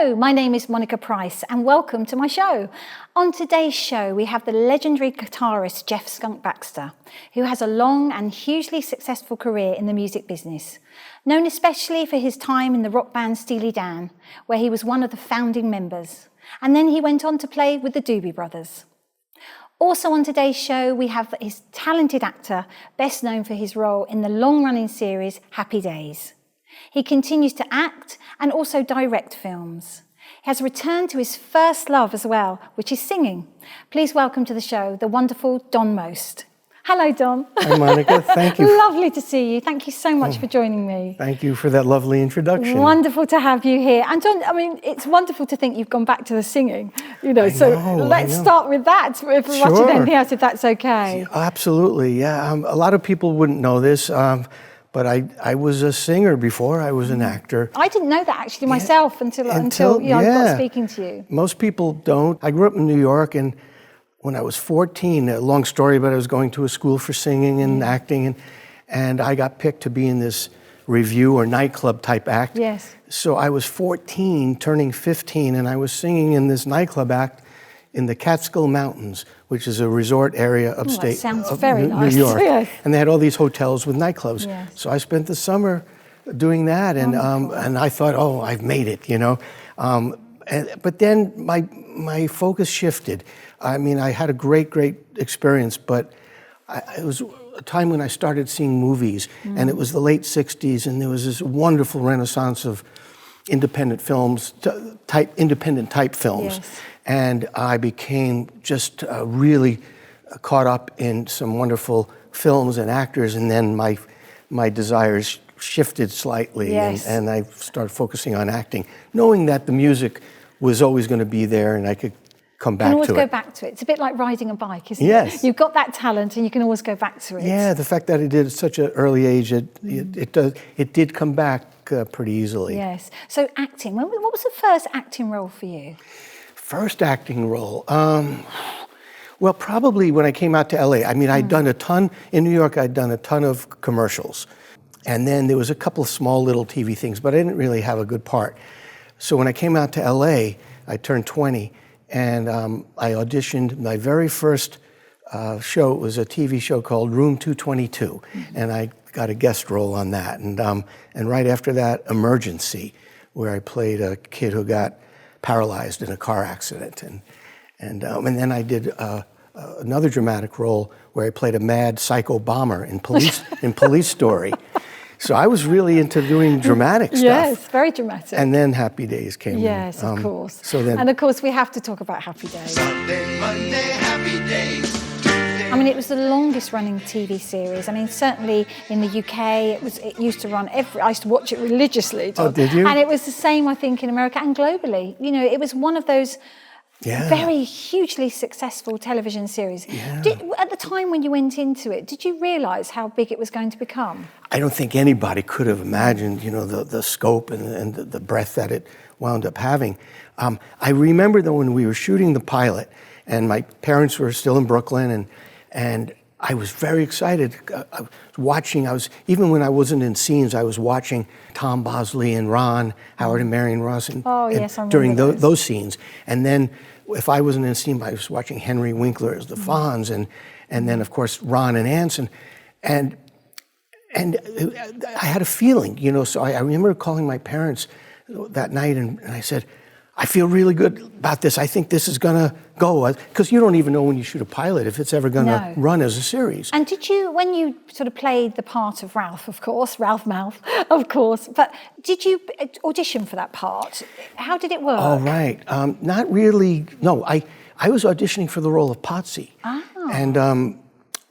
Hello, my name is Monica Price and welcome to my show. On today's show, we have the legendary guitarist Jeff "Skunk" Baxter, who has a long and hugely successful career in the music business, known especially for his time in the rock band Steely Dan, where he was one of the founding members. And then he went on to play with the Doobie Brothers. Also on today's show, we have his talented actor, best known for his role in the long-running series Happy Days. He continues to act and also direct films. He has returned to his first love as well, which is singing. Please welcome to the show the wonderful Don Most. Hello, Don. Hi, Monica. Thank you. Lovely to see you. Thank you so much for joining me. Thank you for that lovely introduction. Wonderful to have you here. And Don, I mean, it's wonderful to think you've gone back to the singing. Let's start with that, if we're watching anything else, if that's okay. Absolutely, yeah. A lot of people wouldn't know this, but I was a singer before. I was an actor. I didn't know that actually myself until I got speaking to you. Most people don't. I grew up in New York, and when I was 14, a long story, but I was going to a school for singing and acting, and I got picked to be in this revue or nightclub type act. Yes. So I was 14, turning 15, and I was singing in this nightclub act in the Catskill Mountains, which is a resort area upstate of New York. Yes. And they had all these hotels with nightclubs. Yes. So I spent the summer doing that, and I thought, oh, I've made it, you know. But then my focus shifted. I mean, I had a great experience, but it was a time when I started seeing movies, and it was the late 60s, and there was this wonderful renaissance of independent films, independent type films. Yes. And I became just really caught up in some wonderful films and actors, and then my desires shifted slightly, and I started focusing on acting, knowing that the music was always going to be there and I could come back to it. You can always go back to it. It's a bit like riding a bike, isn't it? Yes. You've got that talent and you can always go back to it. Yeah, the fact that I did at such an early age, it did come back pretty easily. Yes. So acting, what was the first acting role for you? First acting role? Well, probably when I came out to LA. I mean, I'd done a ton, in New York, I'd done a ton of commercials. And then there was a couple of small little TV things, but I didn't really have a good part. So when I came out to LA, I turned 20, and I auditioned. My very first show was a TV show called Room 222, and I got a guest role on that. And right after that, Emergency, where I played a kid who got paralyzed in a car accident. And then I did another dramatic role where I played a mad psycho bomber in Police Story. So I was really into doing dramatic stuff. Yes, very dramatic. And then Happy Days came. Yes, of course. And of course, we have to talk about Happy Days. Sunday, Monday, Happy Days. I mean, it was the longest running TV series. I mean, certainly in the UK, it used to run I used to watch it religiously. Oh, did you? And it was the same, I think, in America and globally. You know, it was one of those very hugely successful television series. Yeah. At the time when you went into it, did you realise how big it was going to become? I don't think anybody could have imagined, you know, the scope and the breadth that it wound up having. I remember though when we were shooting the pilot, and my parents were still in Brooklyn, and I was very excited. I was watching. Even when I wasn't in scenes, I was watching Tom Bosley and Ron Howard and Marion Ross, during those scenes. And then, if I wasn't in a scene, I was watching Henry Winkler as the Fonz, and then of course Ron and Anson, and I had a feeling, you know. So I remember calling my parents that night, and I said, I feel really good about this. I think this is going to go. Because you don't even know when you shoot a pilot if it's ever going to run as a series. And did you, when you sort of played the part of Ralph, of course, Ralph Mouth, of course, but did you audition for that part? How did it work? Oh, right. Not really. No, I was auditioning for the role of Potsy. Oh.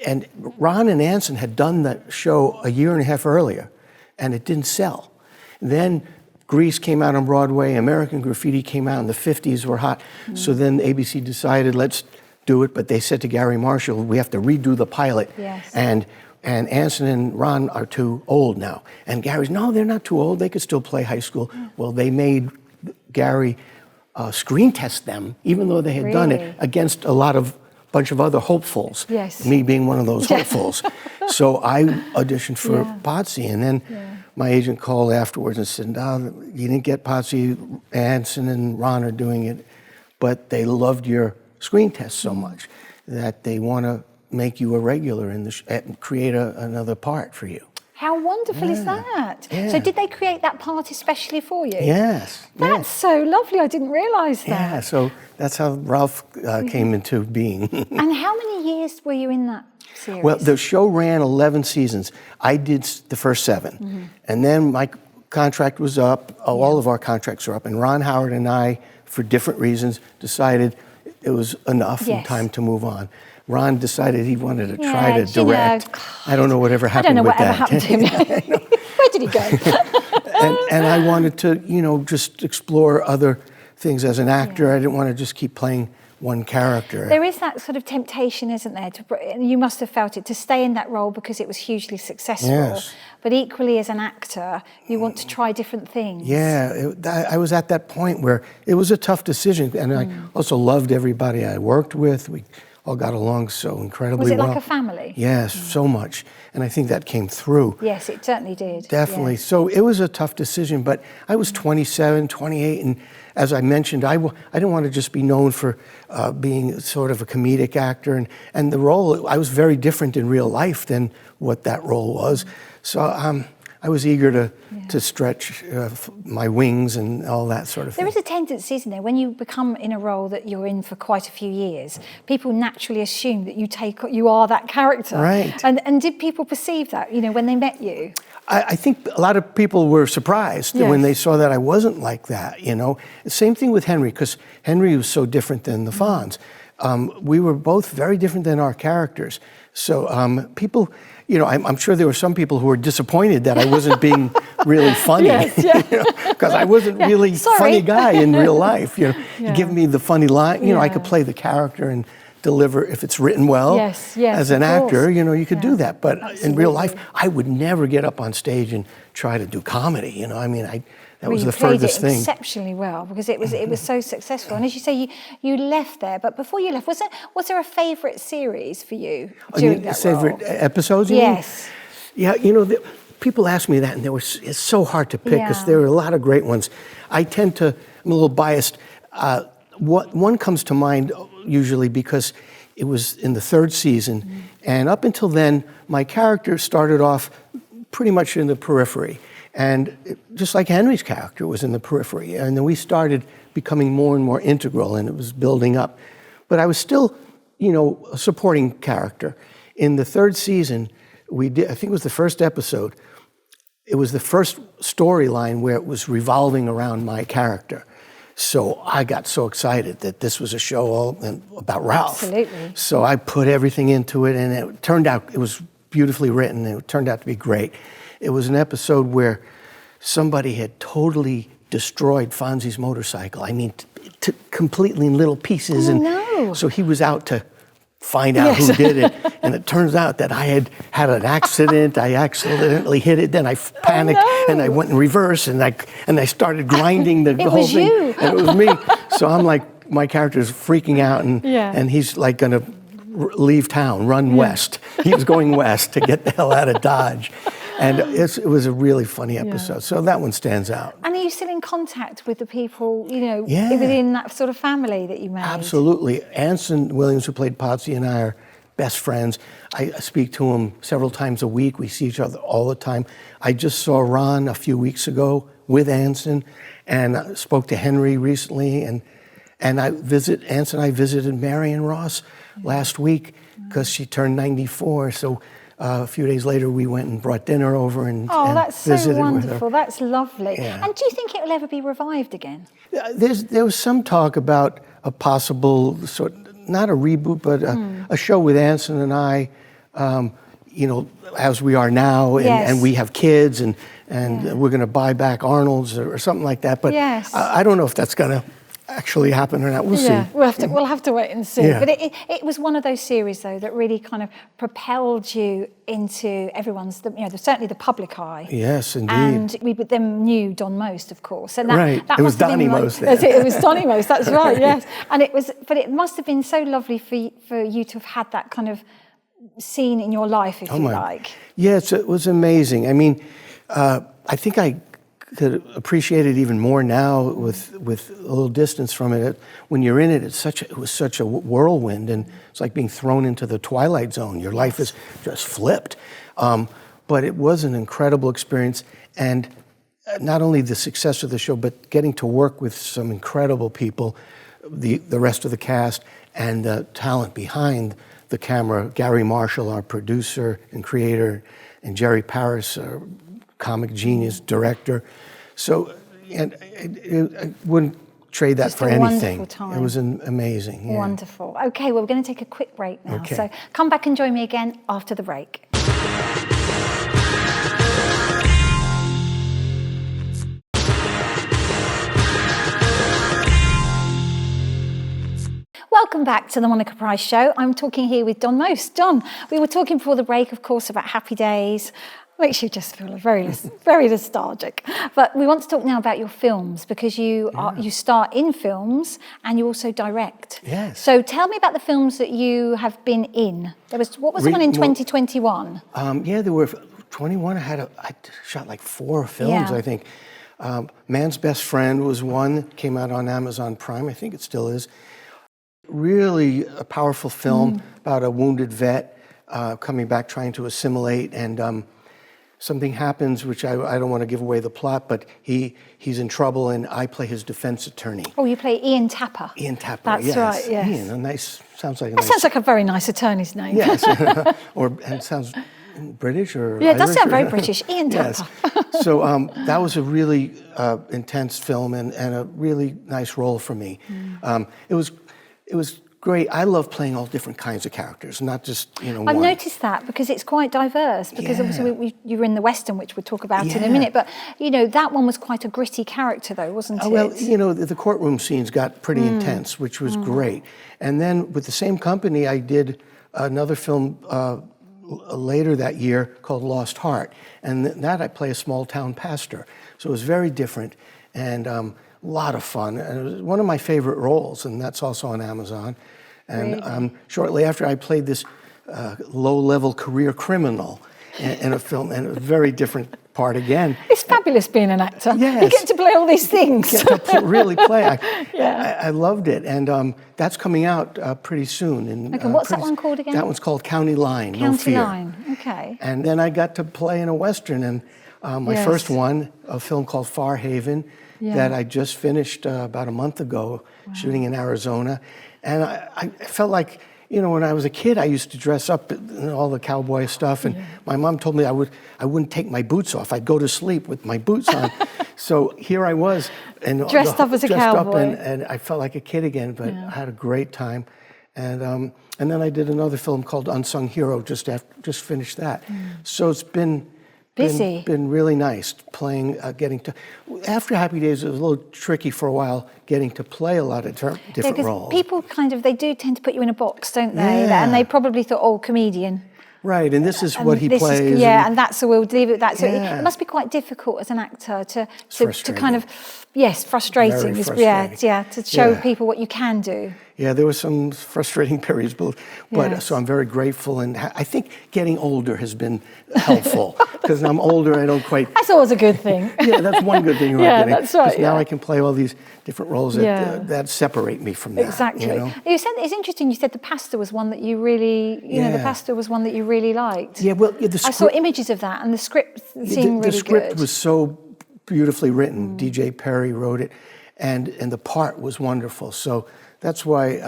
And Ron and Anson had done that show a year and a half earlier, and it didn't sell. Then Grease came out on Broadway, American Graffiti came out, and the 50s were hot. So then ABC decided, let's do it, but they said to Gary Marshall, we have to redo the pilot. Yes. And Anson and Ron are too old now. And Gary's, no, they're not too old, they could still play high school. Well, they made Gary screen test them, even though they had done it, against a bunch of other hopefuls. Yes. Me being one of those hopefuls. So I auditioned for Potsy, and then my agent called afterwards and said, "No, you didn't get Potsy. Anson and Ron are doing it, but they loved your screen test so much that they want to make you a regular in and create another part for you." How wonderful is that? Yeah. So did they create that part especially for you? Yes. That's so lovely. I didn't realise that. Yeah, so that's how Ralph came into being. And how many years were you in that series? Well, the show ran 11 seasons. I did the first 7. And then my contract was up. All of our contracts are up. And Ron Howard and I, for different reasons, decided it was enough and time to move on. Ron decided he wanted to try to direct. I don't know whatever happened with that. I don't know whatever happened to him. Where did he go? and I wanted to, just explore other things as an actor. I didn't want to just keep playing one character. There is that sort of temptation, isn't there? You must have felt it, to stay in that role because it was hugely successful. Yes. But equally, as an actor, you want to try different things. Yeah, I was at that point where it was a tough decision. And I also loved everybody I worked with. We all got along so incredibly well. Was it like a family? Yes, so much. And I think that came through. Yes, it certainly did. Definitely. Yes. So it was a tough decision, but I was 27, 28, and as I mentioned, I didn't want to just be known for being sort of a comedic actor, and the role, I was very different in real life than what that role was. So I was eager to stretch my wings and all that sort of thing. There is a tendency, isn't there, when you become in a role that you're in for quite a few years, people naturally assume that you are that character. Right. And did people perceive that, when they met you? I think a lot of people were surprised when they saw that I wasn't like that, Same thing with Henry, because Henry was so different than the Fonz. We were both very different than our characters. So people, I'm sure there were some people who were disappointed that I wasn't being really funny. Because I wasn't really a funny guy in real life. You give me the funny line, I could play the character and deliver if it's written well. As an actor, you could do that. But in real life, I would never get up on stage and try to do comedy. That was the furthest thing. You played it exceptionally well because it was so successful. And as you say, you left there, but before you left, was there a favourite series for you during that role? Favorite episodes? Yes. Yeah, people ask me that, and it's so hard to pick because there are a lot of great ones. I'm a little biased. One comes to mind usually because it was in the 3rd season, and up until then, my character started off pretty much in the periphery. And just like Henry's character was in the periphery. And then we started becoming more and more integral, and it was building up. But I was still, a supporting character. In the 3rd season, I think it was the first episode, it was the first storyline where it was revolving around my character. So I got so excited that this was a show all about Ralph. Absolutely. So I put everything into it, and it turned out, it was beautifully written, and it turned out to be great. It was an episode where somebody had totally destroyed Fonzie's motorcycle. I mean, completely in little pieces. So he was out to find out who did it. And it turns out that I had an accident. I accidentally hit it. Then I panicked and I went in reverse and I started grinding the whole thing. You. And it was me. So I'm like, my character's freaking out and he's like going to leave town, run west. He was going west to get the hell out of Dodge. And it was a really funny episode. So that one stands out. And are you still in contact with the people, within that sort of family that you made? Absolutely. Anson Williams, who played Potsy, and I are best friends. I speak to him several times a week. We see each other all the time. I just saw Ron a few weeks ago with Anson, and I spoke to Henry recently. And Anson and I visited Marion Ross last week because she turned 94. So a few days later, we went and brought dinner over and that's visited so wonderful. with her. That's lovely. Yeah. And do you think it will ever be revived again? There was some talk about a possible not a reboot, but a show with Anson and I, as we are now, and we have kids, and we're going to buy back Arnold's or something like that. But I don't know if that's going to actually happen or not. We'll see. We'll have to wait and see. Yeah. But it was one of those series, though, that really kind of propelled you into everyone's, certainly the public eye. Yes, indeed. And we then knew Don Most, of course. And that it was Donny Most. It was Donny Most. That's right. Yes. And it must have been so lovely for you to have had that kind of scene in your life, if you like. Yes, it was amazing. I mean, I think I could appreciate it even more now with a little distance from it. When you're in it, it was such a whirlwind, and it's like being thrown into the Twilight Zone. Your life is just flipped. But it was an incredible experience, and not only the success of the show, but getting to work with some incredible people, the rest of the cast, and the talent behind the camera. Gary Marshall, our producer and creator, and Jerry Paris, our comic genius director. So, and I wouldn't trade that Just for a anything. wonderful time. It was amazing. Yeah. Wonderful. Okay, well, we're going to take a quick break now. Okay. So come back and join me again after the break. Welcome back to the Monica Price Show. I'm talking here with Don Most. Don, we were talking before the break, of course, about Happy Days. Makes you just feel very, very nostalgic. But we want to talk now about your films, because you star in films and you also direct. Yes. So tell me about the films that you have been in. What was the one in 2021? Yeah, there were 21. I shot like 4 films, I think. Man's Best Friend was one, came out on Amazon Prime. I think it still is. Really a powerful film about a wounded vet coming back trying to assimilate, and something happens, which I don't want to give away the plot, but he's in trouble, and I play his defense attorney. Oh, you play Ian Tapper. Ian Tapper, That's yes. right, yes. Ian, sounds like a That nice... sounds like a very nice attorney's name. Yes, and it sounds British or Yeah, it does Irish sound or- very British. Ian Yes. Tapper. So that was a really intense film and a really nice role for me. It was great. I love playing all different kinds of characters, not just I've one. noticed that, because it's quite diverse. Because obviously you were in the Western, which we'll talk about in a minute. But that one was quite a gritty character, though, wasn't it? Well, the courtrooms scenes got pretty intense, which was great. And then with the same company, I did another film later that year called Lost Heart, and that I play a small town pastor. So it was very different and a lot of fun. And it was one of my favorite roles, and that's also on Amazon. And shortly after, I played this low-level career criminal in a film, and a very different part again. It's fabulous being an actor. Yes. You get to play all these things. Get to really play. I loved it, and that's coming out pretty soon. And, Okay, what's that one called again? That one's called County Line, No County Fear. Line, okay. And then I got to play in a Western, and my first one, a film called Far Haven, that I just finished about a month ago, shooting in Arizona. And I felt like, when I was a kid, I used to dress up in all the cowboy stuff, and my mom told me I wouldn't take my boots off. I'd go to sleep with my boots on. So here I was, and Dressed up as a cowboy. and I felt like a kid again. But I had a great time, and then I did another film called Unsung Hero. Just finished that. So it's been busy. Been really nice playing, getting to. After Happy Days, it was a little tricky for a while getting to play a lot of different roles. People they do tend to put you in a box, don't they? Yeah. And they probably thought, oh, comedian. Right, and this is what he plays. And that's so we'll leave it at that. So Yeah. it must be quite difficult as an actor to frustrating. kind of, frustrating. Very frustrating. To show Yeah. people what you can do. Yeah, there were some frustrating periods, but Yes. so I'm very grateful, and I think getting older has been helpful because I'm older. I don't quite. That's always a good thing. Yeah, that's one good thing. That's right. 'Cause now I can play all these different roles that separate me from that. Exactly. You said it's interesting. You said the pastor was one that you really, the pastor was one that you really liked. Yeah, well, the I saw images of that, and the script seemed really the script good. was so beautifully written. DJ Perry wrote it, and the part was wonderful. So that's why,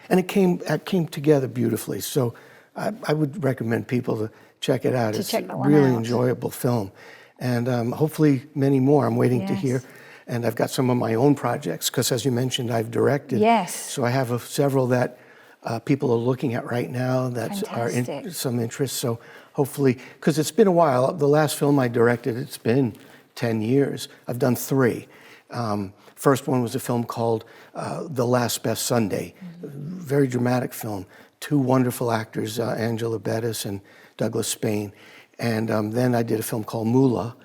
and it came together beautifully. So I would recommend people to check it out. It's check a that one really out. enjoyable film, and hopefully many more. I'm waiting to hear. And I've got some of my own projects because, as you mentioned, I've directed. Yes. So I have several that people are looking at right now that are Fantastic. some interest. So hopefully, because it's been a while. The last film I directed, it's been 10 years. I've done 3. First one was a film called The Last Best Sunday. Very dramatic film. 2 wonderful actors, Angela Bettis and Douglas Spain. And then I did a film called Moolah,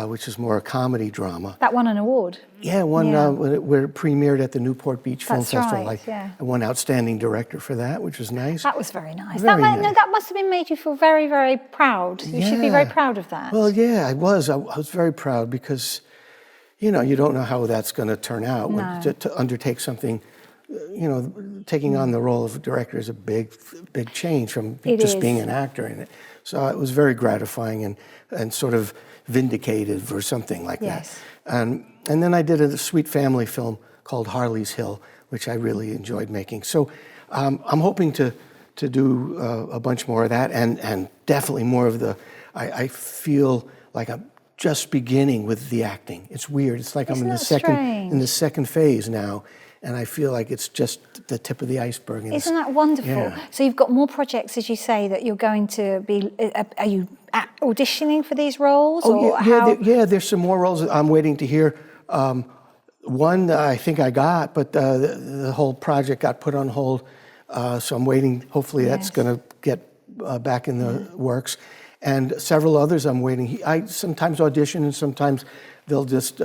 which is more a comedy drama. That won an award. Yeah, where it premiered at the Newport Beach Film That's Festival. right, yeah. I won Outstanding Director for that, which was nice. That was very nice. Very No, nice. that must have made you feel very, very proud. You should be very proud of that. Well, yeah, I was. I was very proud because, you don't know how that's going to turn out. No. To undertake something, taking on the role of a director is a big change from just being an actor in it. So it was very gratifying and sort of vindicated or something like that. And then I did a sweet family film called Harley's Hill, which I really enjoyed making. So I'm hoping to do a bunch more of that and definitely more of I feel like I'm just beginning with the acting. It's weird. It's like I'm in the second phase now. And I feel like it's just the tip of the iceberg. Isn't that wonderful? Yeah. So you've got more projects, as you say, that you're going to be. Are you auditioning for these roles? There's some more roles. I'm waiting to hear. One that I think I got, but the whole project got put on hold. So I'm waiting. Hopefully that's going to get back in the works. And several others I'm waiting. I sometimes audition and sometimes they'll just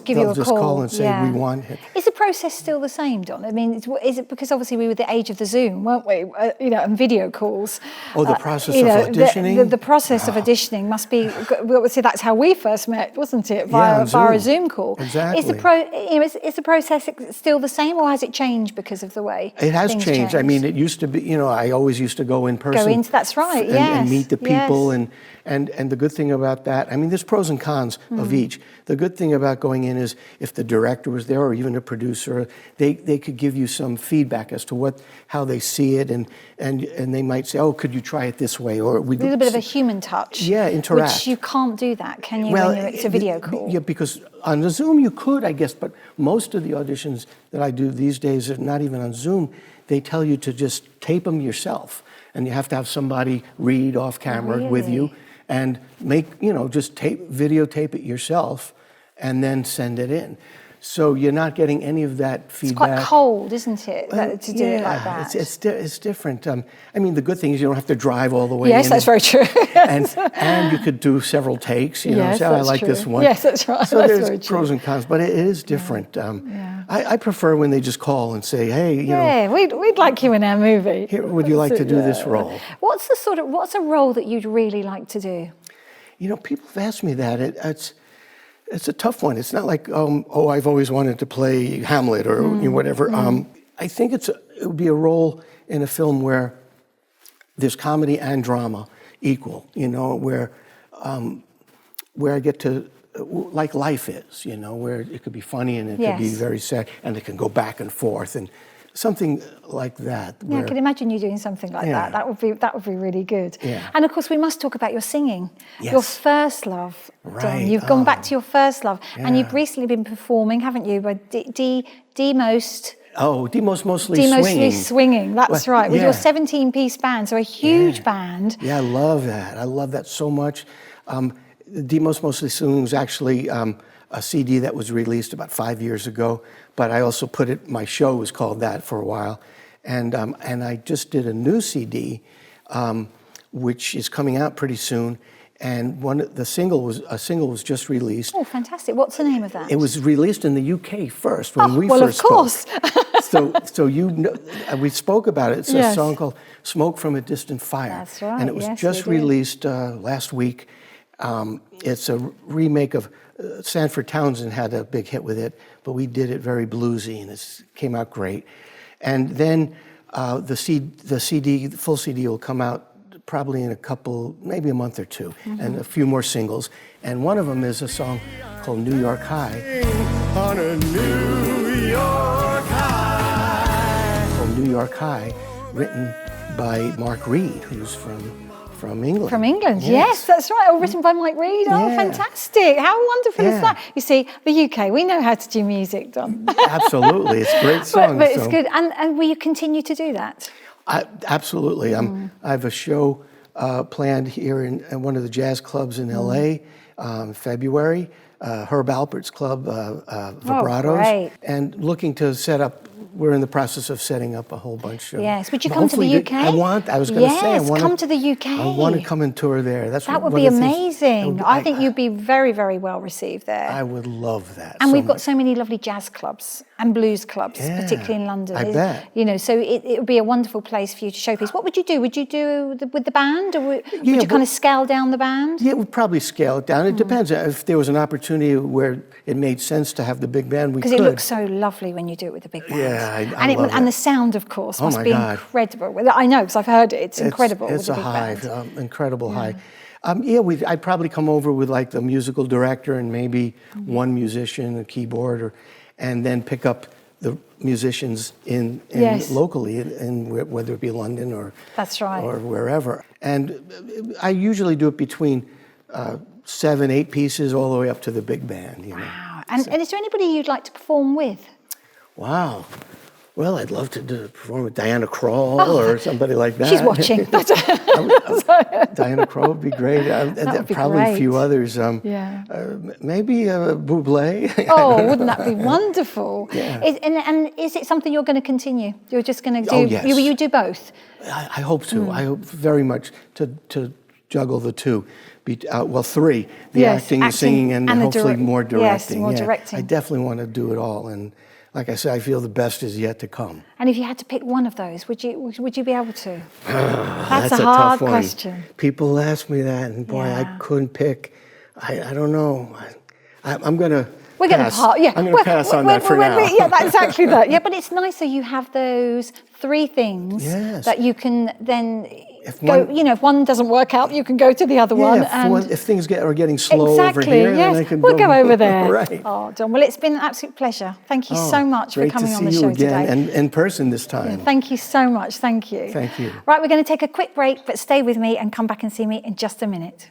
give you a call and say we want it. Is the process still the same, Don? I mean, is it because obviously we were the age of the Zoom, weren't we? And video calls. Oh, the process of auditioning. The process of auditioning must be. Well, see, that's how we first met, wasn't it? Via a Zoom call. Exactly. Is the process still the same, or has it changed because of the way it has things changed? I mean, it used to be. I always used to go in person. That's right. And meet the people and the good thing about that. I mean, there's pros and cons of each. The good thing about going in is if the director was there or even a producer, they could give you some feedback as to how they see it, and they might say, "Oh, could you try it this way?" Or a little bit of a human touch. Yeah, interact. Which you can't do that, can you? When it's a video call. Yeah, because on the Zoom you could, I guess, but most of the auditions that I do these days are not even on Zoom. They tell you to just tape them yourself, and you have to have somebody read off camera with you. And just videotape it yourself and then send it in. So you're not getting any of that feedback. It's quite cold, isn't it, to do it like that? It's different. I mean, the good thing is you don't have to drive all the way in. Yes, that's very true. and you could do several takes. Yes, say, I like this one. Yes, that's right. So there's pros and cons, but it is different. I prefer when they just call and say, hey, we'd like you in our movie. Would you like to do this role? What's a role that you'd really like to do? People have asked me that. It's a tough one. It's not like, I've always wanted to play Hamlet or whatever. I think it would be a role in a film where there's comedy and drama equal, where I get to, like life is, where it could be funny and it could be very sad and it can go back and forth and something like that. Yeah, I can imagine you doing something like that. That would be really good. Yeah. And of course, we must talk about your singing. Yes. Your first love, right. Don. You've gone back to your first love, and you've recently been performing, haven't you? By Mostly Swinging. That's right. With your 17-piece band, so a huge band. Yeah, I love that. I love that so much. Mostly Swinging was actually a CD that was released about 5 years ago, but I also my show was called that for a while. And I just did a new CD, which is coming out pretty soon. And a single was just released. Oh, fantastic. What's the name of that? It was released in the UK first when we first spoke. Well, of course. So we spoke about it. It's a song called Smoke from a Distant Fire. That's right. And it was just released last week. It's a remake of Sanford Townsend had a big hit with it, but we did it very bluesy, and it came out great. And then the full CD will come out probably in maybe a month or two, and a few more singles. And one of them is a song called New York High. On a New York High. Called New York High, written by Mark Reed, who's from England. From England, yes, that's right. All written by Mike Reed. Oh, fantastic. How wonderful is that? You see, the UK, we know how to do music, Don. Absolutely. It's a great song. But it's good. And will you continue to do that? Absolutely. I have a show planned here in one of the jazz clubs in LA in February, Herb Alpert's club, Vibratos. Oh, great. And looking to set up we're in the process of setting up a whole bunch of... Yes, would you come to the UK? I was going to say, I want come to the UK. I want to come and tour there. That would be amazing. I think you'd be very, very well received there. I would love that. And we've got so many lovely jazz clubs and blues clubs, particularly in London. I bet. You know, so it would be a wonderful place for you to showpiece. What would you do? Would you do with the band, or would you kind of scale down the band? Yeah, we'd probably scale it down. It depends. If there was an opportunity where it made sense to have the big band, we could. Because it looks so lovely when you do it with the big band. Yeah, I love it. And the sound, of course, must be God. incredible. I know, because I've heard it. It's incredible. It's with a the big high, band. incredible high. I'd probably come over with like the musical director and maybe one musician, a keyboard, and then pick up the musicians in locally, whether it be London or That's right. or wherever. And I usually do it between 7, 8 pieces all the way up to the big band. You know. Wow. And is there anybody you'd like to perform with? Wow. Well, I'd love to perform with Diana Krall or somebody like that. She's watching. Diana Krall would be great. would be probably great. a few others. Maybe Bublé. Oh, wouldn't that be wonderful? Yeah. And is it something you're going to continue? You're just going to do? Oh, yes. You do both? I hope to. I hope very much to juggle the two. 3. The acting, the singing, and hopefully more directing. Yes, more directing. I definitely want to do it all. And like I said, I feel the best is yet to come. And if you had to pick one of those, would you be able to? That's a hard tough one. question. People ask me that, and boy, I couldn't pick. I don't know. I'm going to We're going to pass. Yeah, I'm going to pass on that for now. Yeah, that's exactly that. Yeah, but it's nice so you have those 3 things that you can then if one doesn't work out, you can go to the other one. If things are getting slow over here, then I can we'll go over there. Right. Oh, Don, well, it's been an absolute pleasure. Thank you so much for coming on the show today. Great to see you again, and in person this time. Yeah, thank you so much. Thank you. Thank you. Right, we're going to take a quick break, but stay with me and come back and see me in just a minute.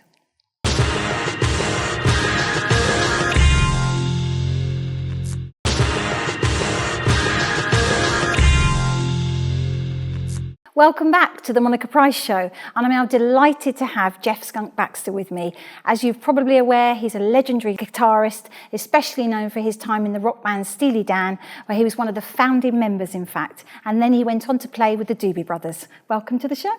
Welcome back to the Monica Price Show, and I'm now delighted to have Jeff Skunk Baxter with me. As you're probably aware, he's a legendary guitarist, especially known for his time in the rock band Steely Dan, where he was one of the founding members, in fact, and then he went on to play with the Doobie Brothers. Welcome to the show.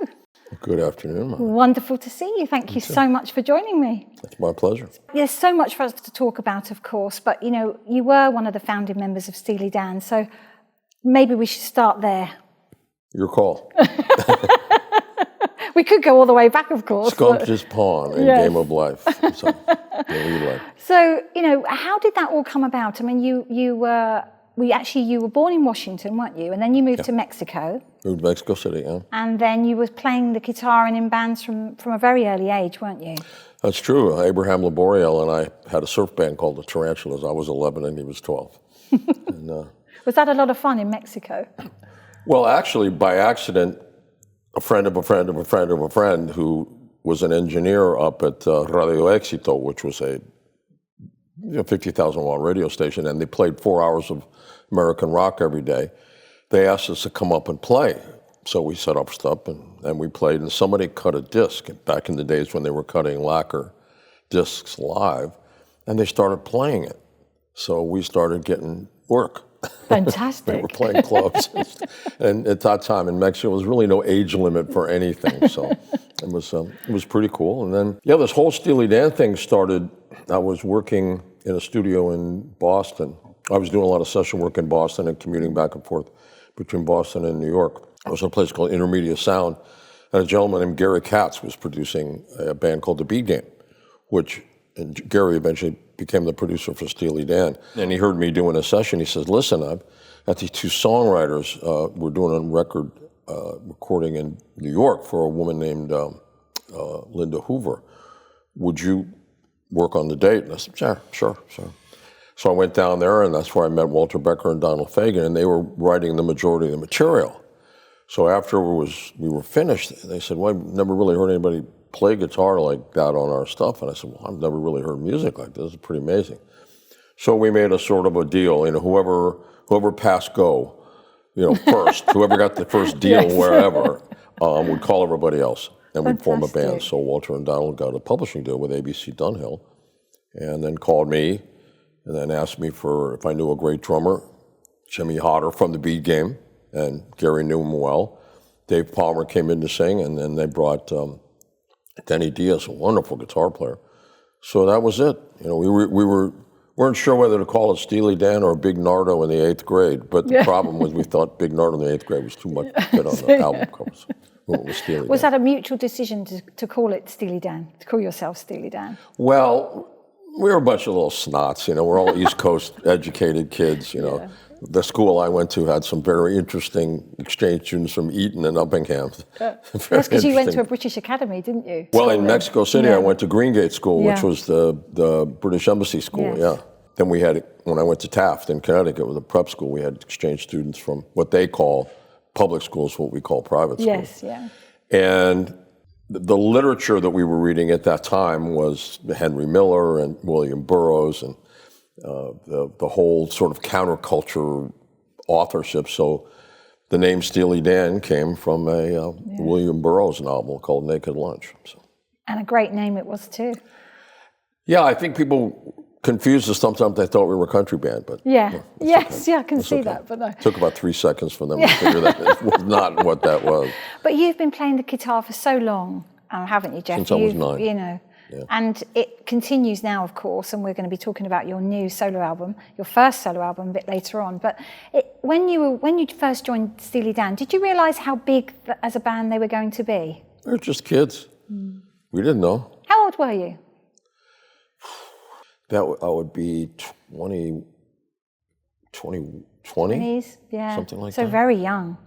Good afternoon, Monica. Wonderful to see you. Thank you so much for joining me. It's my pleasure. There's so much for us to talk about, of course, but, you were one of the founding members of Steely Dan, so maybe we should start there. Your call. We could go all the way back, of course. Skunk just pawn in Game of Life. So, how did that all come about? I mean, you were born in Washington, weren't you? And then you moved to Mexico. Moved to Mexico City, yeah. And then you were playing the guitar and in bands from a very early age, weren't you? That's true. Abraham Laboriel and I had a surf band called the Tarantulas. I was 11 and he was 12. And, was that a lot of fun in Mexico? Well, actually, by accident, a friend of a friend of a friend of a friend who was an engineer up at Radio Éxito, which was a 50,000-watt radio station, and they played 4 hours of American rock every day. They asked us to come up and play. So we set up stuff, and we played, and somebody cut a disc back in the days when they were cutting lacquer discs live, and they started playing it. So we started getting work. Fantastic. We were playing clubs. And at that time in Mexico, there was really no age limit for anything. So it was pretty cool. And then, this whole Steely Dan thing started. I was working in a studio in Boston. I was doing a lot of session work in Boston and commuting back and forth between Boston and New York. I was in a place called Intermedia Sound, and a gentleman named Gary Katz was producing a band called The Beat Game, and Gary eventually became the producer for Steely Dan. And he heard me doing a session. He says, listen, I've got these 2 songwriters. We're doing a record recording in New York for a woman named Linda Hoover. Would you work on the date? And I said, sure. So I went down there, and that's where I met Walter Becker and Donald Fagen, and they were writing the majority of the material. So after we were finished, they said, well, I've never really heard anybody play guitar like that on our stuff. And I said, well, I've never really heard music like this. It's pretty amazing. So we made a sort of a deal, whoever passed go, first, whoever got the first deal wherever, would call everybody else. And we'd form a band. So Walter and Donald got a publishing deal with ABC Dunhill, and then called me, and then asked me if I knew a great drummer, Jimmy Hodder from the Beat Game, and Gary knew him well. Dave Palmer came in to sing, and then they brought Denny Diaz, a wonderful guitar player. So that was it. You know, we weren't sure whether to call it Steely Dan or Big Nardo in the 8th grade, but the problem was we thought Big Nardo in the 8th grade was too much to fit on the album covers. It was Steely Was Dan. that a mutual decision to call it Steely Dan, to call yourself Steely Dan? Well, we were a bunch of little snots, you know. We're all East Coast educated kids, you know. Yeah. The school I went to had some very interesting exchange students from Eton and Uppingham. That's because you went to a British academy, didn't you? Well, in Mexico City, I went to Greengate School, which Yeah. was the British Embassy School, Yes. yeah. Then we had, when I went to Taft in Connecticut with a prep school, we had exchange students from what they call public schools, what we call private schools. Yes, yeah. And the literature that we were reading at that time was Henry Miller and William Burroughs and the whole sort of counterculture authorship. So the name Steely Dan came from a William Burroughs novel called Naked Lunch. So. And a great name it was too. Yeah, I think people confused us sometimes. They thought we were a country band, but Yeah, yes, okay. yeah, I can That's see okay. that, but no. It took about 3 seconds for them to figure that it was not what that was. But you've been playing the guitar for so long, haven't you, Jeff? Since I was You've- 9. You know, and it continues now, of course, and we're going to be talking about your new solo album, your first solo album, a bit later on. But when you first joined Steely Dan, did you realise how big as a band they were going to be? We were just kids. We didn't know. How old were you? That would be 20, 20s, yeah. Something like so that. So very young.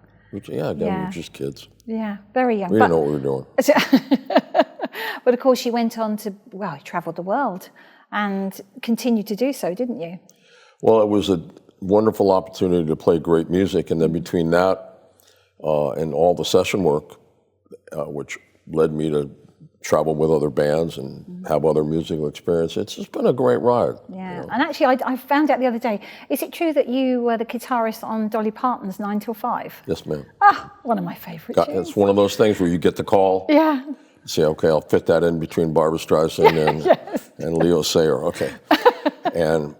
Yeah, we were just kids. Yeah, very young. We didn't know what we were doing. But of course, you went on to, well, you travelled the world and continued to do so, didn't you? Well, it was a wonderful opportunity to play great music, and then between that and all the session work, which led me to travel with other bands and have other musical experience, it's just been a great ride. Yeah, You know? and actually, I found out the other day, is it true that you were the guitarist on Dolly Parton's 9 till 5? Yes, ma'am. Ah, one of my favourite tunes. It's one of those things where you get the call, Yeah, say, okay, I'll fit that in between Barbra Streisand and Leo Sayer, okay. And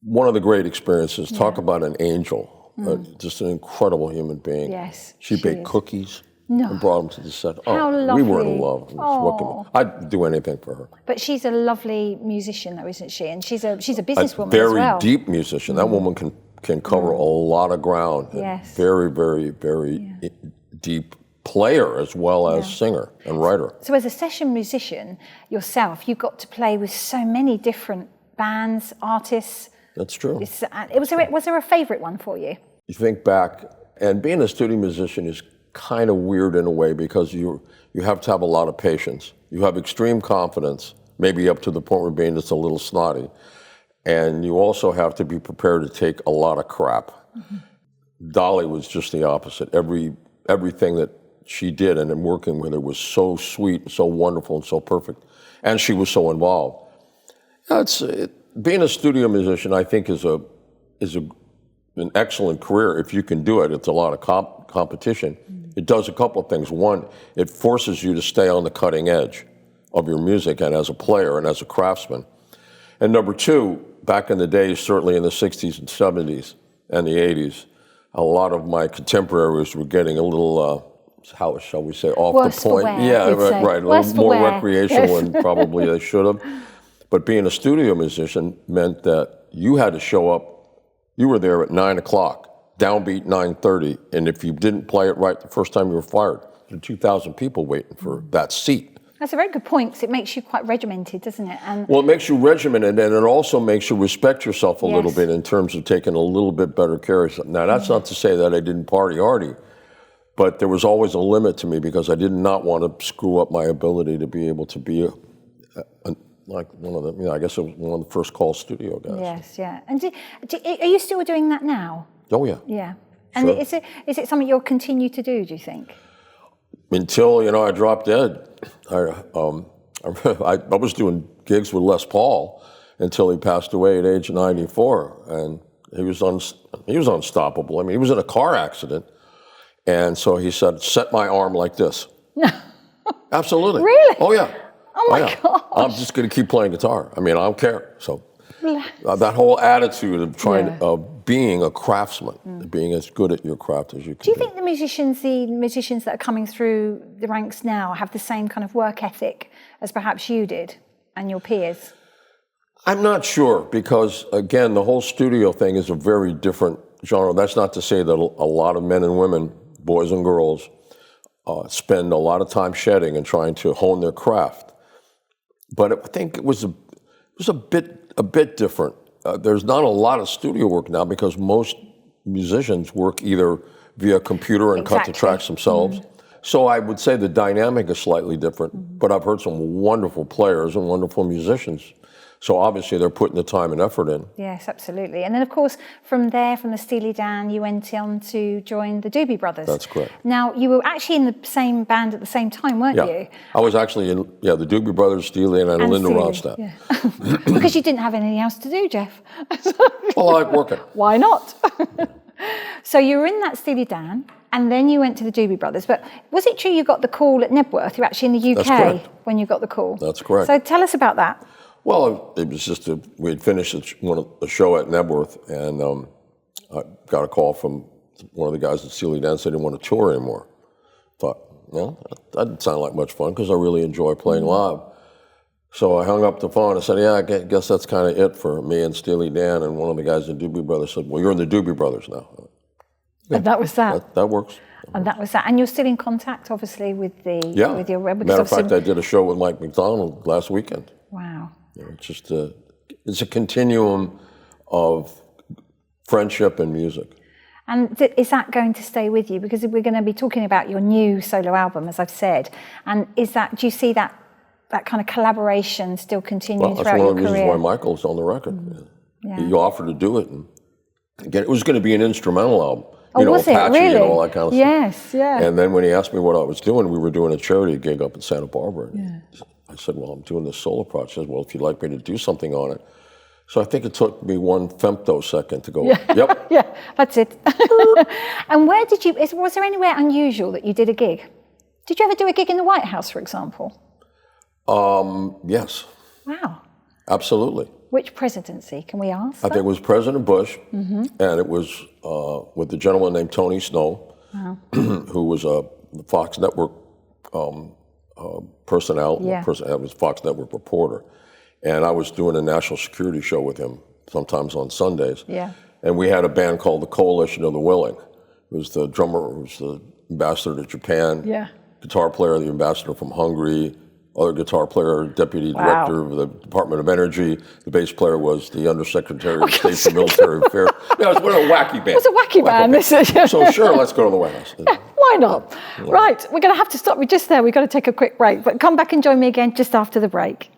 one of the great experiences, talk about an angel, just an incredible human being. Yes, She baked is. cookies No. and brought them to the set. How We were in lovely. love. It was I'd do anything for her. But she's a lovely musician, though, isn't she? And she's a businesswoman Very as well. deep musician. That woman can cover a lot of ground. And Yes. Very, very, very deep player as well as singer and writer. So as a session musician yourself, you got to play with so many different bands, artists. That's true. Was there a favourite one for you? You think back, and being a studio musician is kind of weird in a way because you have to have a lot of patience. You have extreme confidence, maybe up to the point where being just a little snotty. And you also have to be prepared to take a lot of crap. Dolly was just the opposite. Everything that she did and in working with her was so sweet, so wonderful, and so perfect. And she was so involved. Being a studio musician, I think, is an excellent career if you can do it. It's a lot of competition. It does a couple of things. One, it forces you to stay on the cutting edge of your music and as a player and as a craftsman. And number two, back in the days, certainly in the 60s and 70s and the 80s, a lot of my contemporaries were getting a little, how shall we say, off Worse the for point. wear, Yeah, you'd say. right. A Worse little for more wear. recreational than probably they should have. But being a studio musician meant that you had to show up. You were there at 9 o'clock, downbeat 9:30, and if you didn't play it right the first time, you were fired. There were 2,000 people waiting for that seat. That's a very good point, because it makes you quite regimented, doesn't it? And Well, it makes you regimented, and it also makes you respect yourself a little Yes. bit in terms of taking a little bit better care of something. Now, that's not to say that I didn't party hardy, but there was always a limit to me because I did not want to screw up my ability to be able to be like one of the, I guess it was one of the first call studio guys. yes, yeah. And are you still doing that now? Oh, yeah. Yeah. And Sure. is it something you'll continue to do, do you think? Until, I dropped dead. I was doing gigs with Les Paul until he passed away at age 94, and he was unstoppable. I mean, he was in a car accident, and so he said, "Set my arm like this." Absolutely. Really? Oh yeah. Oh my yeah. gosh. I'm just going to keep playing guitar. I mean, I don't care. So that whole attitude of of being a craftsman, being as good at your craft as you can. Do you think the musicians that are coming through the ranks now have the same kind of work ethic as perhaps you did and your peers? I'm not sure, because again, the whole studio thing is a very different genre. That's not to say that a lot of men and women, boys and girls, spend a lot of time shedding and trying to hone their craft. But I think it was a bit different. There's not a lot of studio work now because most musicians work either via computer and cut the tracks themselves. So I would say the dynamic is slightly different, but I've heard some wonderful players and wonderful musicians. So obviously they're putting the time and effort in. Yes, absolutely. And then of course, from there, from the Steely Dan, you went on to join the Doobie Brothers. That's correct. Now, you were actually in the same band at the same time, weren't you? I was actually in the Doobie Brothers, Steely Dan, and Linda Steely, Ronstadt. Yeah. Because you didn't have anything else to do, Jeff. Well, I like working. Why not? So you were in that Steely Dan, and then you went to the Doobie Brothers. But was it true you got the call at Nebworth? You're actually in the UK. That's correct. When you got the call. That's correct. So tell us about that. Well, it was just we had finished a show at Nebworth, and I got a call from one of the guys at Steely Dan, said he didn't want to tour anymore. Thought, well, that didn't sound like much fun because I really enjoy playing live. So I hung up the phone and said, yeah, I guess that's kind of it for me and Steely Dan. And one of the guys in Doobie Brothers said, well, you're in the Doobie Brothers now. Yeah, and that was that. That works. And that was that. And you're still in contact, obviously, with your Matter of fact, I did a show with Mike McDonald last weekend. Wow. It's just it's a continuum of friendship and music. And is that going to stay with you? Because we're going to be talking about your new solo album, as I've said. And do you see that kind of collaboration still continuing throughout your career? That's one of the reasons why Michael's on the record. He offered to do it. And again, it was going to be an instrumental album. Was Apache it? Really? And all that kind of stuff. Yes, yeah. And then when he asked me what I was doing, we were doing a charity gig up in Santa Barbara. Yeah. I said, well, I'm doing this solo project. He said, well, if you'd like me to do something on it. So I think it took me one femtosecond to go, yep. Yeah, that's it. And where did you, was there anywhere unusual that you did a gig? Did you ever do a gig in the White House, for example? Yes. Wow. Absolutely. Which presidency, can we ask? I think it was President Bush, and it was with a gentleman named Tony Snow, who was a Fox Network personnel, was Fox Network reporter. And I was doing a national security show with him, sometimes on Sundays. Yeah. And we had a band called the Coalition of the Willing. It was the drummer, who was the ambassador to Japan, guitar player, the ambassador from Hungary, other guitar player, deputy director of the Department of Energy. The bass player was the undersecretary of state for military affairs. Yeah, it was a wacky band. It was a wacky band. So sure, let's go to the White House. Why not? Right, we're going to have to stop you just there. We've got to take a quick break, but come back and join me again just after the break.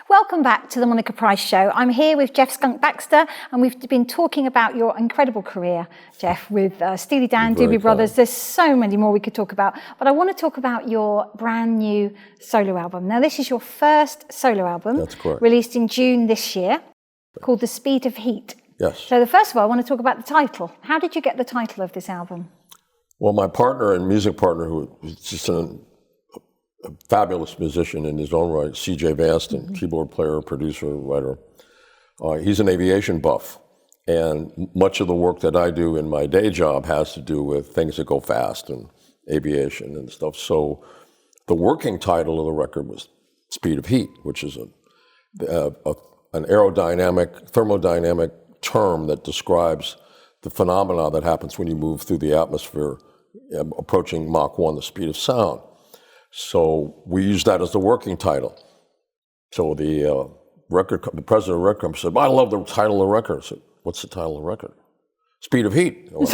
Welcome back to the Monica Price Show. I'm here with Jeff Skunk Baxter, and we've been talking about your incredible career, Jeff, with Steely Dan, Doobie Brothers. There's so many more we could talk about, but I want to talk about your brand new solo album. Now, this is your first solo album. That's correct. Released in June this year, called The Speed of Heat. Yes. So first of all, I want to talk about the title. How did you get the title of this album? Well, my partner and music partner, who is just a fabulous musician in his own right, C.J. Vanston, keyboard player, producer, writer. He's an aviation buff, and much of the work that I do in my day job has to do with things that go fast and aviation and stuff. So the working title of the record was Speed of Heat, which is an aerodynamic, thermodynamic term that describes the phenomena that happens when you move through the atmosphere approaching Mach 1, the speed of sound. So we used that as the working title. So the president of the record company said, well, I love the title of the record. I said, what's the title of the record? Speed of Heat. Went,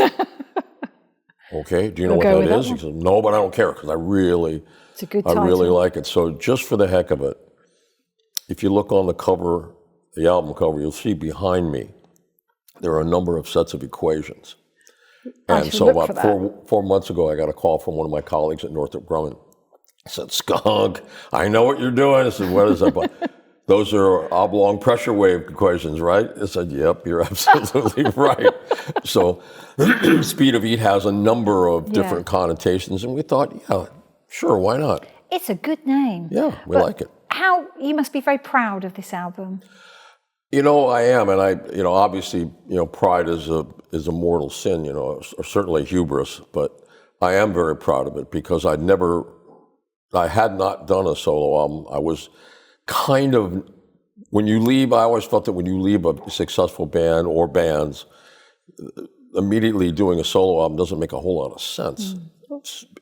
okay, do you know what that is? He said, no, but I don't care because I really like it. So just for the heck of it, if you look on the cover, the album cover, you'll see behind me, there are a number of sets of equations. And so about 4 months ago, I got a call from one of my colleagues at Northrop Grumman. I said, Skunk, I know what you're doing. I said, what is that? those are oblong pressure wave equations, right? I said, yep, you're absolutely right. So speed of heat has a number of different connotations, and we thought, yeah, sure, why not? It's a good name. Yeah, we like it. You must be very proud of this album. You know, I am, and obviously, pride is a mortal sin, or certainly hubris, but I am very proud of it because I had not done a solo album. I was kind of, I always felt that when you leave a successful band or bands, immediately doing a solo album doesn't make a whole lot of sense.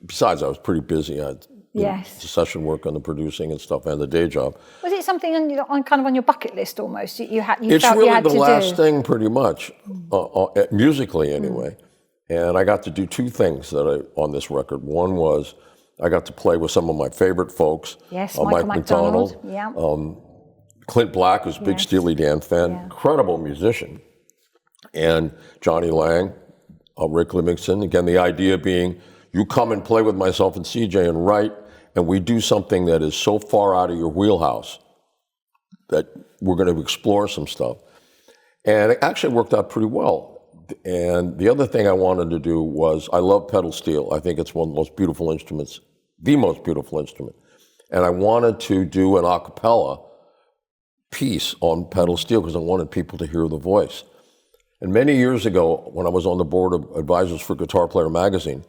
Besides, I was pretty busy. I had the session work on the producing and stuff and the day job. Was it something on your bucket list almost? It's really the last thing pretty much, musically anyway. And I got to do two things on this record. One was I got to play with some of my favorite folks. Yes, Mike McDonald. Yeah. Clint Black was a big Steely Dan fan, incredible musician. And Johnny Lang, Rick Livingston. Again, the idea being you come and play with myself and CJ and write, and we do something that is so far out of your wheelhouse that we're going to explore some stuff. And it actually worked out pretty well. And the other thing I wanted to do was, I love pedal steel. I think it's one of the most beautiful instruments, the most beautiful instrument. And I wanted to do an a cappella piece on pedal steel because I wanted people to hear the voice. And many years ago, when I was on the board of advisors for Guitar Player magazine,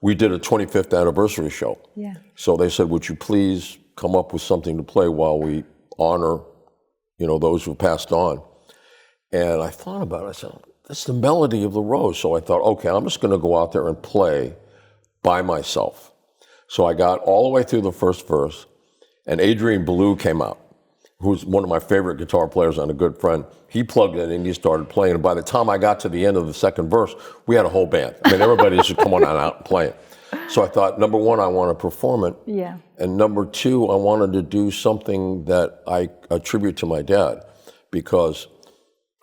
we did a 25th anniversary show. Yeah. So they said, would you please come up with something to play while we honor, those who passed on? And I thought about it. I said, that's the melody of the rose. So I thought, okay, I'm just going to go out there and play by myself. So I got all the way through the first verse, and Adrian Belew came out, who's one of my favorite guitar players and a good friend. He plugged in and he started playing. And by the time I got to the end of the second verse, we had a whole band. I mean, everybody just come on out and play it. So I thought, number one, I want to perform it. Yeah. And number two, I wanted to do something that I attribute to my dad, because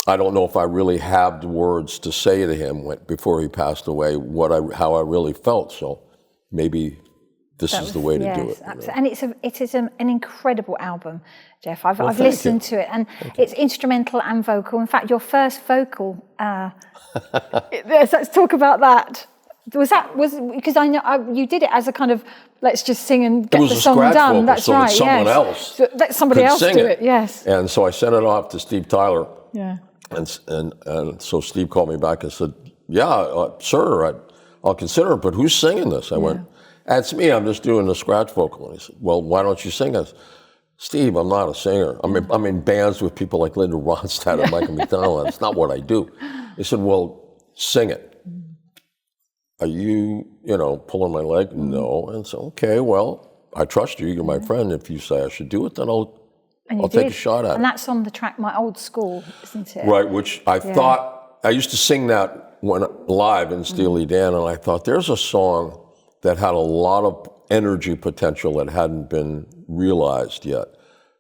I don't know if I really have the words to say to him before he passed away, how I really felt. So maybe this is the way to do it. Absolutely. And it is an incredible album, Jeff. I've listened to it, and it's instrumental and vocal. In fact, your first vocal. Let's talk about that. Was because I know you did it as a kind of let's just sing and get the song done. Vocal, that's so right. That someone else. So let somebody else do it. Yes. And so I sent it off to Steve Tyler. Yeah. And so Steve called me back and said, "Yeah, sure, I'll consider it. But who's singing this?" I went, "It's me. I'm just doing the scratch vocal." And he said, "Well, why don't you sing it?" Steve, I'm not a singer. I'm in bands with people like Linda Ronstadt and Michael McDonald. That's not what I do. He said, "Well, sing it." Are you, pulling my leg? No. And so, okay, well, I trust you. You're my friend. If you say I should do it, then I'll take a shot at it. And that's on the track My Old School, isn't it? Right, which I thought, I used to sing that live in Steely Dan, and I thought there's a song that had a lot of energy potential that hadn't been realized yet.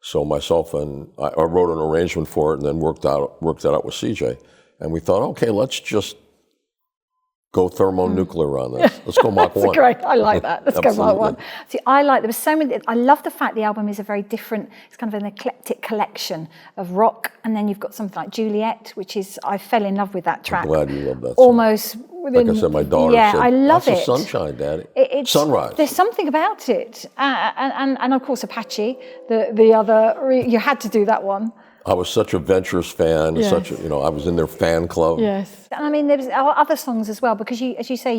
So myself and I wrote an arrangement for it and then worked that out with CJ. And we thought, okay, let's just go thermonuclear on this. Let's go Mach 1. Great, I like that. Let's go Mach 1. See, there was so many, I love the fact the album is a very different, it's kind of an eclectic collection of rock, and then you've got something like Juliet, which is, I fell in love with that track. I'm glad you love that song. Almost within, like I said, my daughter said, I love that's it. the sunshine, Daddy. It's sunrise. There's something about it. And of course Apache, the other, you had to do that one. I was such a Ventures fan, I was in their fan club. Yes, and I mean there was other songs as well, because as you say,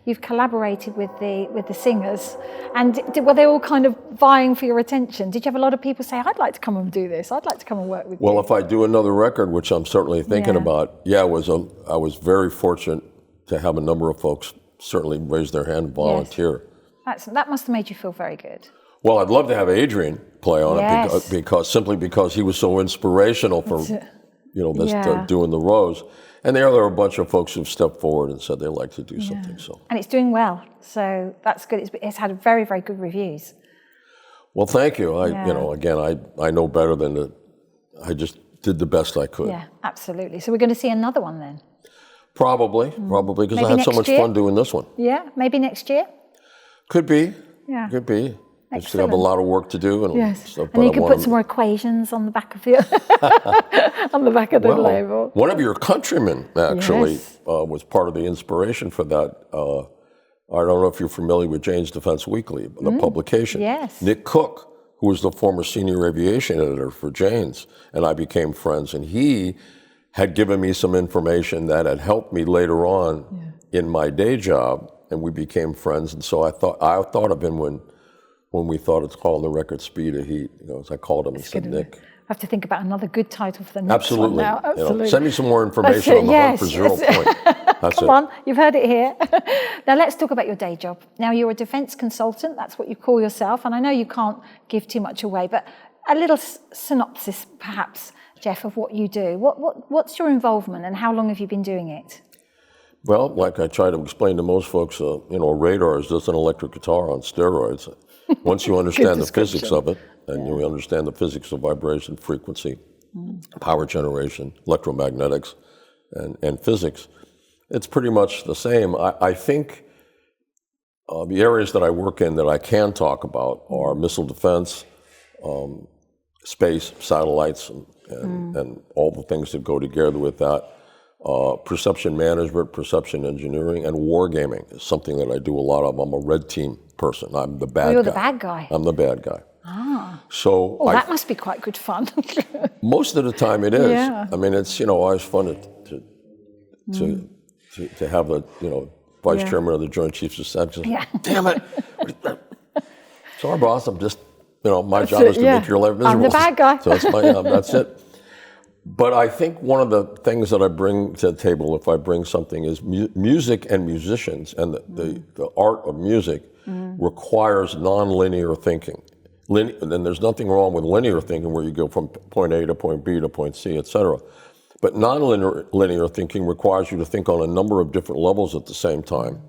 you've collaborated with the singers, and were they all kind of vying for your attention? Did you have a lot of people say, "I'd like to come and do this. I'd like to come and work with you"? Well, if I do another record, which I'm certainly thinking about, I was very fortunate to have a number of folks certainly raise their hand and volunteer. Yes. That must have made you feel very good. Well, I'd love to have Adrian play on it because he was so inspirational for doing the Rose. And there are a bunch of folks who've stepped forward and said they'd like to do something. So, and it's doing well, so that's good. It's had very, very good reviews. Well, thank you. I know better than I just did the best I could. Yeah, absolutely. So we're going to see another one then. Probably, because I had so much fun doing this one. Yeah, maybe next year. Could be. Yeah. Could be. I still have a lot of work to do, and Yes, stuff, and you can put some more equations on the back of the on the back of the label. One of your countrymen actually Yes. was part of the inspiration for that. I don't know if you're familiar with Jane's Defense Weekly, the publication. Yes. Nick Cook, who was the former senior aviation editor for Jane's, and I became friends, and he had given me some information that had helped me later on in my day job, and we became friends. And so I thought of him when we thought it's called the record Speed of Heat. So I called him and said, Nick. I have to think about another good title for the next Absolutely. one now. Absolutely. Send me some more information on the hunt for 0 point. That's Come on, you've heard it here. Now let's talk about your day job. Now you're a defence consultant, that's what you call yourself, and I know you can't give too much away, but a little synopsis perhaps, Jeff, of what you do. What's your involvement and how long have you been doing it? Well, like I try to explain to most folks, a radar is just an electric guitar on steroids. Once you understand the physics of it, and you understand the physics of vibration, frequency, power generation, electromagnetics, and physics, it's pretty much the same. I think the areas that I work in that I can talk about are missile defense, space, satellites, and all the things that go together with that. Perception management, perception engineering, and wargaming is something that I do a lot of. I'm a red team person. I'm the bad guy. You're the bad guy. I'm the bad guy. So that must be quite good fun. most of the time it is. Yeah. I mean, it's always fun to have the vice chairman of the Joint Chiefs of Staff. Yeah. Damn it! Sorry, boss. I'm just my job is to make your life miserable. I'm the bad guy. So that's that's it. But I think one of the things that I bring to the table, if I bring something, is music and musicians, and the art of music requires nonlinear thinking. And there's nothing wrong with linear thinking where you go from point A to point B to point C, et cetera. But nonlinear thinking requires you to think on a number of different levels at the same time.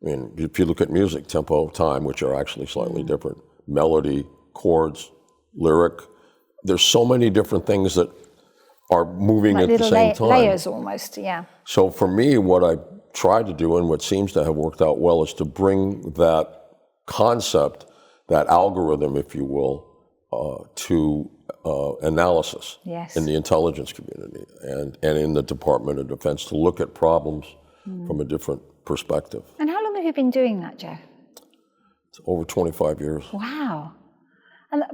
I mean, if you look at music, tempo, time, which are actually slightly different, melody, chords, lyric, there's so many different things that are moving Like at the same time. Layers almost, yeah. So for me, what I try to do, and what seems to have worked out well, is to bring that concept, that algorithm, if you will, to analysis in the intelligence community and in the Department of Defense to look at problems from a different perspective. And how long have you been doing that, Jeff? It's over 25 years. Wow. And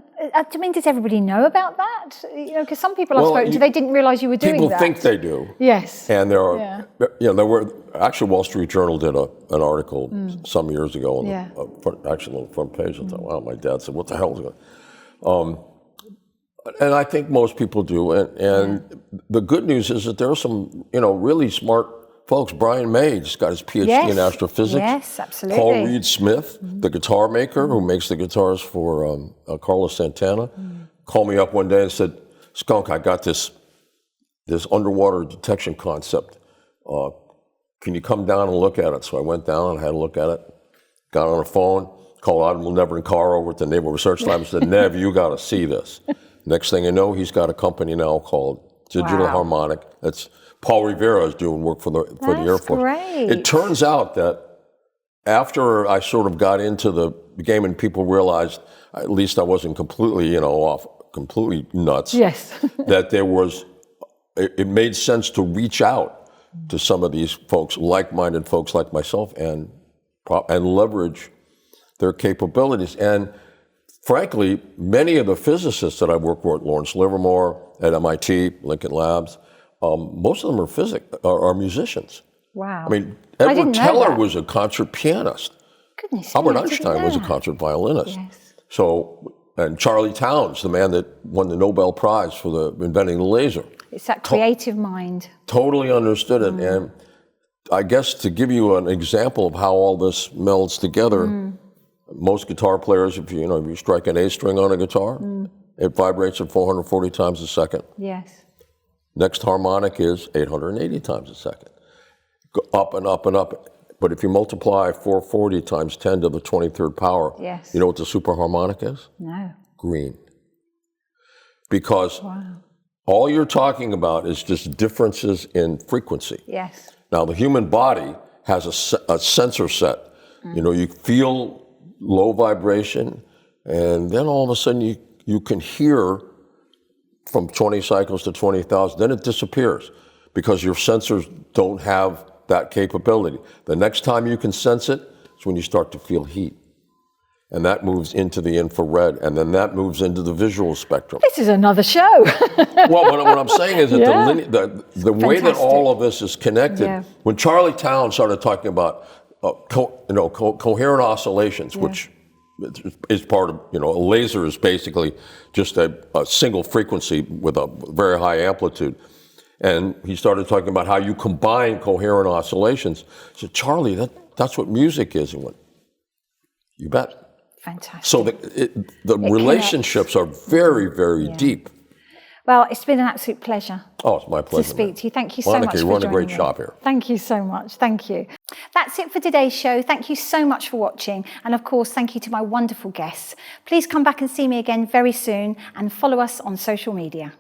does everybody know about that? Because some people I've spoken to, they didn't realize you were doing people that. People think they do. Yes. And there are, there were, actually Wall Street Journal did an article some years ago on the front page. I thought, wow, my dad said, what the hell is going on? And I think most people do. And the good news is that there are some, really smart folks. Brian May just got his PhD in astrophysics. Yes, absolutely. Paul Reed Smith, the guitar maker who makes the guitars for Carlos Santana, called me up one day and said, Skunk, I got this underwater detection concept. Can you come down and look at it? So I went down and had a look at it, got on the phone, called Admiral Never and Carr over at the Naval Research Lab and said, Nev, you got to see this. Next thing you know, he's got a company now called Digital Harmonic. That's Paul Rivera is doing work for the Air Force. Great. It turns out that after I sort of got into the game and people realized, at least I wasn't completely, completely nuts. Yes. That it made sense to reach out to some of these folks, like-minded folks like myself, and leverage their capabilities. And frankly, many of the physicists that I work with, Lawrence Livermore at MIT, Lincoln Labs, most of them are musicians. Wow. I mean, Edward Teller was a concert pianist. Goodness. Albert Einstein was a concert violinist. Yes. So, and Charlie Towns, the man that won the Nobel Prize for inventing the laser. It's that creative mind. Totally understood it. And I guess to give you an example of how all this melds together, most guitar players, if you strike an A string on a guitar, it vibrates at 440 times a second. Yes. Next harmonic is 880 times a second. Go up and up and up. But if you multiply 440 times 10 to the 23rd power, you know what the superharmonic is? No. Green. Because all you're talking about is just differences in frequency. Yes. Now, the human body has a sensor set. You feel low vibration, And then all of a sudden you can hear from 20 cycles to 20,000, then it disappears because your sensors don't have that capability. The next time you can sense it is when you start to feel heat. And that moves into the infrared, and then that moves into the visual spectrum. This is another show. Well, what I'm saying is that Yeah. the way that Fantastic. all of this is connected, Yeah. when Charlie Towns started talking about coherent oscillations, which is part of, a laser is basically just a single frequency with a very high amplitude. And he started talking about how you combine coherent oscillations. I said, Charlie, that's what music is. He went, you bet. Fantastic. So the relationships are very, very deep. Well, it's been an absolute pleasure. Oh, it's my pleasure. To speak to you. Thank you so Monica, much for you run a joining great me. shop here. Thank you so much. Thank you. That's it for today's show. Thank you so much for watching. And of course, thank you to my wonderful guests. Please come back and see me again very soon and follow us on social media.